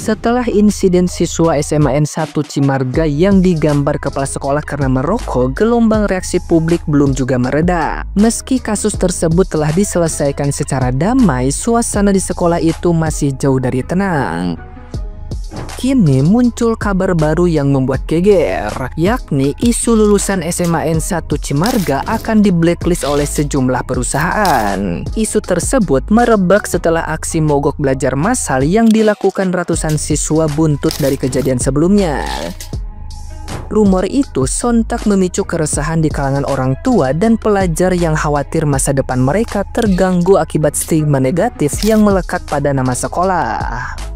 Setelah insiden siswa SMA N1 Cimarga yang digambar kepala sekolah karena merokok, gelombang reaksi publik belum juga mereda. Meski kasus tersebut telah diselesaikan secara damai, suasana di sekolah itu masih jauh dari tenang. Kini muncul kabar baru yang membuat geger, yakni isu lulusan SMA N1 Cimarga akan di-blacklist oleh sejumlah perusahaan. Isu tersebut merebak setelah aksi mogok belajar massal yang dilakukan ratusan siswa buntut dari kejadian sebelumnya. Rumor itu sontak memicu keresahan di kalangan orang tua dan pelajar yang khawatir masa depan mereka terganggu akibat stigma negatif yang melekat pada nama sekolah.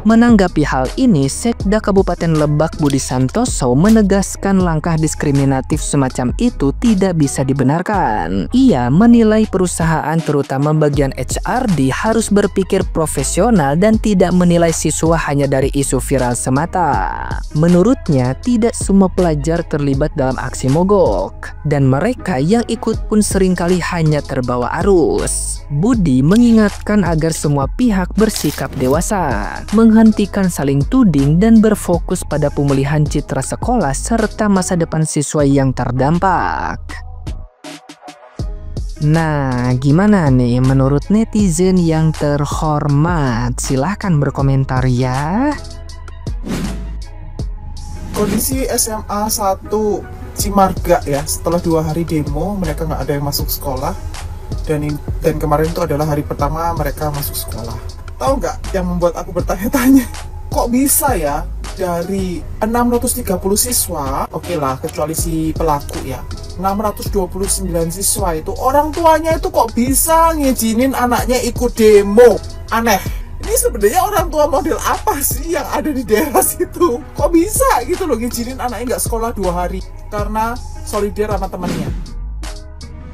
Menanggapi hal ini, Sekda Kabupaten Lebak Budi Santoso menegaskan langkah diskriminatif semacam itu tidak bisa dibenarkan. Ia menilai perusahaan terutama bagian HRD harus berpikir profesional dan tidak menilai siswa hanya dari isu viral semata. Menurutnya, tidak semua pelajar terlibat dalam aksi mogok, dan mereka yang ikut pun seringkali hanya terbawa arus. Budi mengingatkan agar semua pihak bersikap dewasa, menghentikan saling tuding dan berfokus pada pemulihan citra sekolah serta masa depan siswa yang terdampak. Nah, gimana nih menurut netizen yang terhormat? Silahkan berkomentar ya. Kondisi SMA 1 Cimarga ya, setelah 2 hari demo mereka nggak ada yang masuk sekolah, dan kemarin itu adalah hari pertama mereka masuk sekolah. Tahu nggak yang membuat aku bertanya-tanya, kok bisa ya dari 630 siswa, oke lah kecuali si pelaku ya, 629 siswa itu orang tuanya itu kok bisa ngizinin anaknya ikut demo? Aneh. Ini sebenarnya orang tua model apa sih yang ada di daerah situ? Kok bisa gitu loh ngizinin anaknya nggak sekolah 2 hari karena solider sama temannya?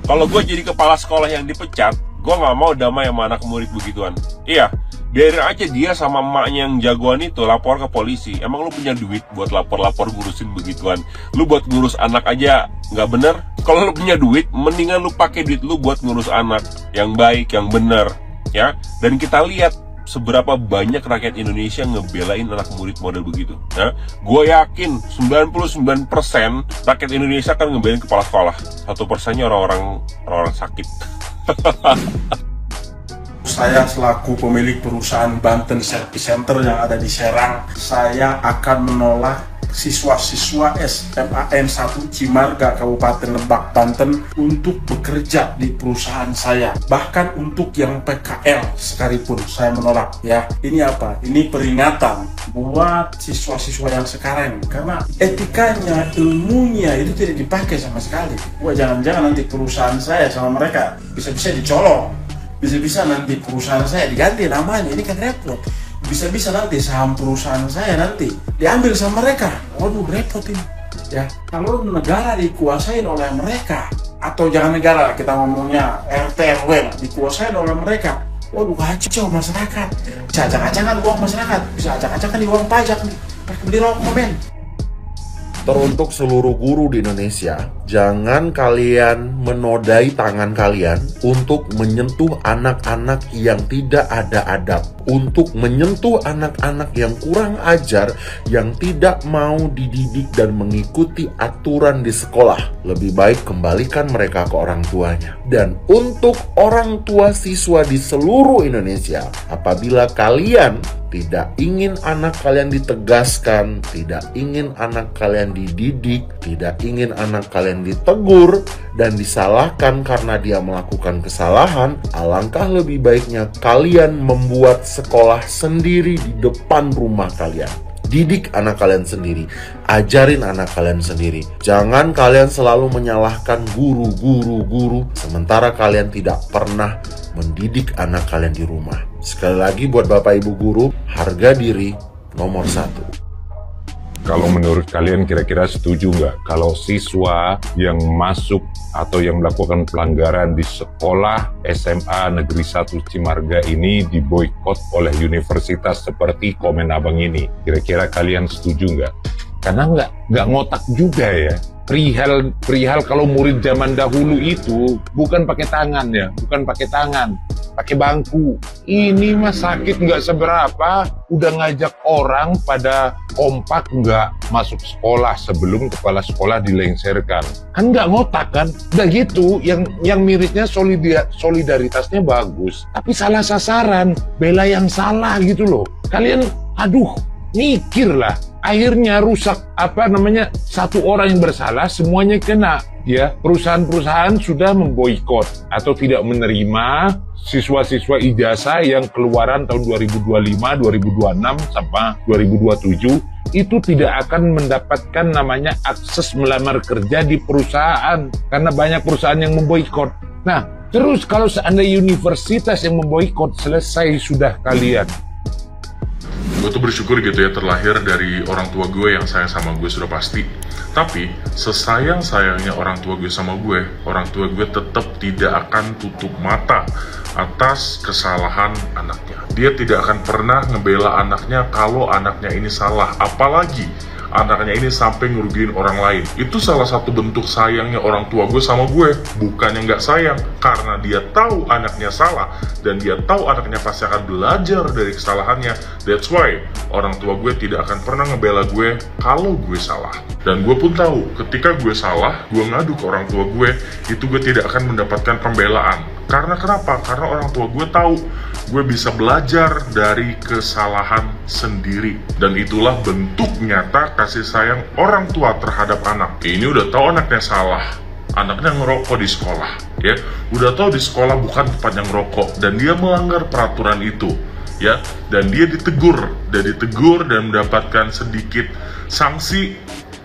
Kalau gue jadi kepala sekolah yang dipecat, gue nggak mau damai sama anak murid begituan. Iya, biarin aja dia sama emaknya yang jagoan itu lapor ke polisi. Emang lu punya duit buat lapor-lapor ngurusin begituan? Lu buat ngurus anak aja nggak bener? Kalau lu punya duit, mendingan lu pakai duit lu buat ngurus anak yang baik, yang bener, ya. Dan kita lihat seberapa banyak rakyat Indonesia ngebelain anak murid model begitu. Ya, gue yakin 99% rakyat Indonesia akan ngebelain kepala sekolah. 1%-nya orang-orang sakit. Saya selaku pemilik perusahaan Banten Service Center yang ada di Serang, saya akan menolak siswa-siswa SMA N1 Cimarga Kabupaten Lebak Banten untuk bekerja di perusahaan saya. Bahkan untuk yang PKL sekalipun saya menolak ya. Ini apa? Ini peringatan buat siswa-siswa yang sekarang, karena etikanya, ilmunya itu tidak dipakai sama sekali. Wah, jangan-jangan nanti perusahaan saya sama mereka bisa-bisa dicolong, bisa-bisa nanti perusahaan saya diganti namanya. Ini kan repot. Bisa-bisa nanti saham perusahaan saya nanti diambil sama mereka. Waduh, repot ini ya. Kalau negara dikuasain oleh mereka, atau jangan negara, kita ngomongnya RT RW dikuasain oleh mereka, waduh kacau masyarakat. Bisa acak-acakan uang masyarakat, bisa acak-acakan di uang pajak nih, pakai beli rokok men. Teruntuk seluruh guru di Indonesia, jangan kalian menodai tangan kalian untuk menyentuh anak-anak yang tidak ada adab, untuk menyentuh anak-anak yang kurang ajar, yang tidak mau dididik dan mengikuti aturan di sekolah. Lebih baik kembalikan mereka ke orang tuanya. Dan untuk orang tua siswa di seluruh Indonesia, apabila kalian tidak ingin anak kalian ditegaskan, tidak ingin anak kalian dididik, tidak ingin anak kalian ditegur dan disalahkan karena dia melakukan kesalahan, alangkah lebih baiknya kalian membuat sekolah sendiri di depan rumah kalian. Didik anak kalian sendiri, ajarin anak kalian sendiri. Jangan kalian selalu menyalahkan guru, sementara kalian tidak pernah mendidik anak kalian di rumah. Sekali lagi buat Bapak Ibu guru, harga diri nomor 1. Kalau menurut kalian kira-kira setuju nggak kalau siswa yang masuk atau yang melakukan pelanggaran di sekolah SMA Negeri 1 Cimarga ini diboikot oleh universitas seperti Komen Abang ini? Kira-kira kalian setuju nggak? Karena nggak ngotak juga ya. Perihal kalau murid zaman dahulu itu bukan pakai tangan ya, bukan pakai tangan. pakai bangku. Ini mah sakit nggak seberapa, udah ngajak orang pada kompak nggak masuk sekolah sebelum kepala sekolah dilengserkan. Kan nggak ngotak kan? Udah gitu, yang mirisnya solidaritasnya bagus, tapi salah sasaran, bela yang salah gitu loh. Kalian, aduh, mikirlah. Akhirnya rusak satu orang yang bersalah semuanya kena ya. Perusahaan-perusahaan sudah memboikot atau tidak menerima siswa-siswa ijazah yang keluaran tahun 2025, 2026 sampai 2027 itu tidak akan mendapatkan namanya akses melamar kerja di perusahaan karena banyak perusahaan yang memboikot. Nah, terus kalau seandainya universitas yang memboikot, selesai sudah kalian. Gue tuh bersyukur gitu ya terlahir dari orang tua gue yang sayang sama gue sudah pasti. Tapi sesayang-sayangnya orang tua gue sama gue, orang tua gue tetap tidak akan tutup mata atas kesalahan anaknya. Dia tidak akan pernah ngebela anaknya kalau anaknya ini salah, apalagi anaknya ini sampai ngerugiin orang lain. Itu salah satu bentuk sayangnya orang tua gue sama gue. Bukannya nggak sayang, karena dia tahu anaknya salah dan dia tahu anaknya pasti akan belajar dari kesalahannya. That's why orang tua gue tidak akan pernah ngebela gue kalau gue salah. Dan gue pun tahu ketika gue salah, gue ngadu ke orang tua gue, itu gue tidak akan mendapatkan pembelaan. Karena kenapa? Karena orang tua gue tahu gue bisa belajar dari kesalahan sendiri. Dan itulah bentuk nyata kasih sayang orang tua terhadap anak. Ini udah tahu anaknya salah, anaknya ngerokok di sekolah, ya. Udah tahu di sekolah bukan tempatnya ngerokok dan dia melanggar peraturan itu, ya. Dan dia ditegur dan mendapatkan sedikit sanksi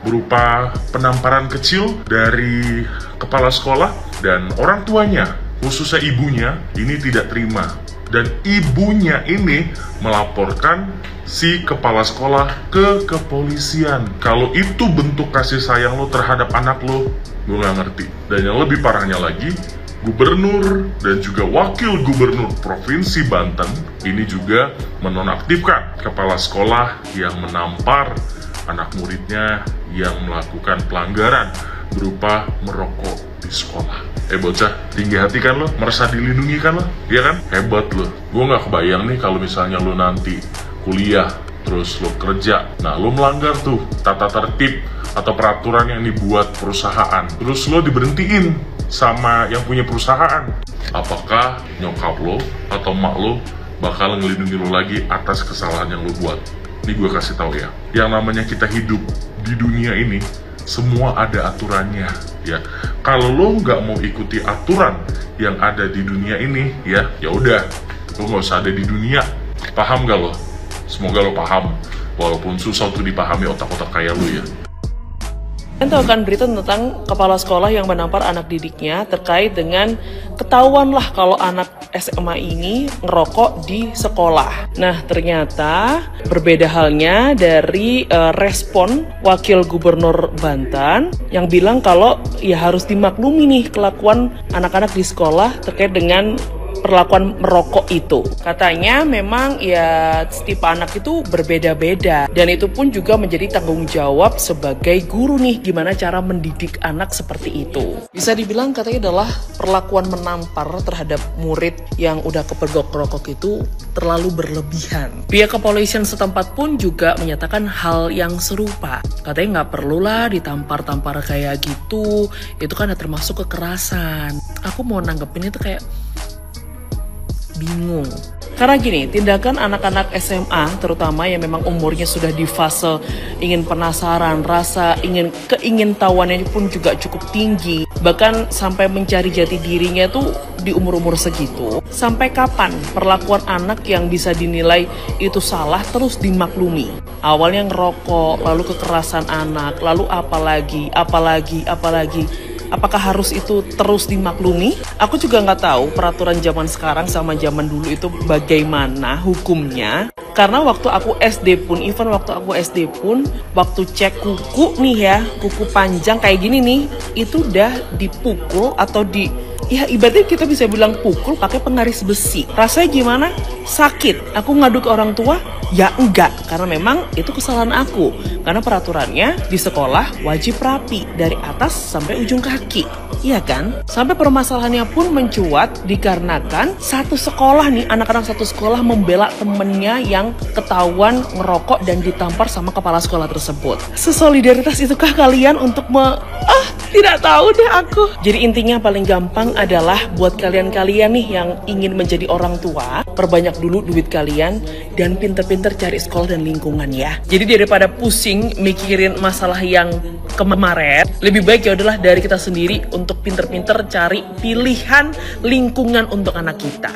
berupa penamparan kecil dari kepala sekolah, dan orang tuanya, khususnya ibunya, ini tidak terima. Dan ibunya ini melaporkan si kepala sekolah ke kepolisian. Kalau itu bentuk kasih sayang lo terhadap anak lo, gue gak ngerti. Dan yang lebih parahnya lagi, gubernur dan juga wakil gubernur Provinsi Banten ini juga menonaktifkan kepala sekolah yang menampar anak muridnya yang melakukan pelanggaran berupa merokok di sekolah. Bocah, tinggi hati kan lo? Merasa dilindungi kan lo? Iya kan? Hebat lo. Gue gak kebayang nih kalau misalnya lo nanti kuliah, terus lo kerja, nah lo melanggar tuh tata tertib atau peraturan yang dibuat perusahaan, terus lo diberhentiin sama yang punya perusahaan. Apakah nyokap lo atau mak lo bakal ngelindungi lo lagi atas kesalahan yang lo buat? Ini gue kasih tahu ya, yang namanya kita hidup di dunia ini, semua ada aturannya, ya. Kalau lo nggak mau ikuti aturan yang ada di dunia ini, ya udah, lo nggak usah ada di dunia. Paham gak lo? Semoga lo paham, walaupun susah untuk dipahami otak-otak kayak lo ya. Kalian tahu kan berita tentang kepala sekolah yang menampar anak didiknya terkait dengan ketahuan lah kalau anak SMA ini ngerokok di sekolah. Nah, ternyata berbeda halnya dari respon Wakil Gubernur Banten yang bilang kalau ya harus dimaklumi nih kelakuan anak-anak di sekolah terkait dengan perlakuan merokok itu. Katanya memang ya setiap anak itu berbeda-beda dan itu pun juga menjadi tanggung jawab sebagai guru nih gimana cara mendidik anak seperti itu. Bisa dibilang katanya adalah perlakuan menampar terhadap murid yang udah kepergok rokok itu terlalu berlebihan. Pihak kepolisian setempat pun juga menyatakan hal yang serupa. Katanya nggak perlulah ditampar-tampar kayak gitu, itu kan termasuk kekerasan. Aku mau nanggepin itu kayak bingung. Karena gini, tindakan anak-anak SMA terutama yang memang umurnya sudah di fase ingin penasaran, rasa keingintahuannya pun juga cukup tinggi. Bahkan sampai mencari jati dirinya tuh di umur-umur segitu. Sampai kapan perlakuan anak yang bisa dinilai itu salah terus dimaklumi? Awalnya ngerokok, lalu kekerasan anak, lalu apalagi. Apakah harus itu terus dimaklumi? Aku juga nggak tahu peraturan zaman sekarang sama zaman dulu itu bagaimana hukumnya. Karena waktu aku SD pun, waktu cek kuku nih ya, kuku panjang kayak gini nih, itu udah dipukul atau ya ibaratnya kita bisa bilang pukul pakai pengaris besi. Rasanya gimana? Sakit. Aku ngadu ke orang tua? Ya enggak, karena memang itu kesalahan aku. Karena peraturannya di sekolah wajib rapi dari atas sampai ujung kaki. Iya kan? Sampai permasalahannya pun mencuat dikarenakan satu sekolah nih, anak-anak satu sekolah membela temennya yang ketahuan ngerokok dan ditampar sama kepala sekolah tersebut. Sesolidaritas itukah kalian untuk tidak tahu deh aku. Jadi intinya paling gampang adalah buat kalian-kalian nih yang ingin menjadi orang tua, perbanyak dulu duit kalian dan pinter-pinter cari sekolah dan lingkungan ya. Jadi daripada pusing mikirin masalah yang kemarin, lebih baik ya udahlah dari kita sendiri untuk pinter-pinter cari pilihan lingkungan untuk anak kita.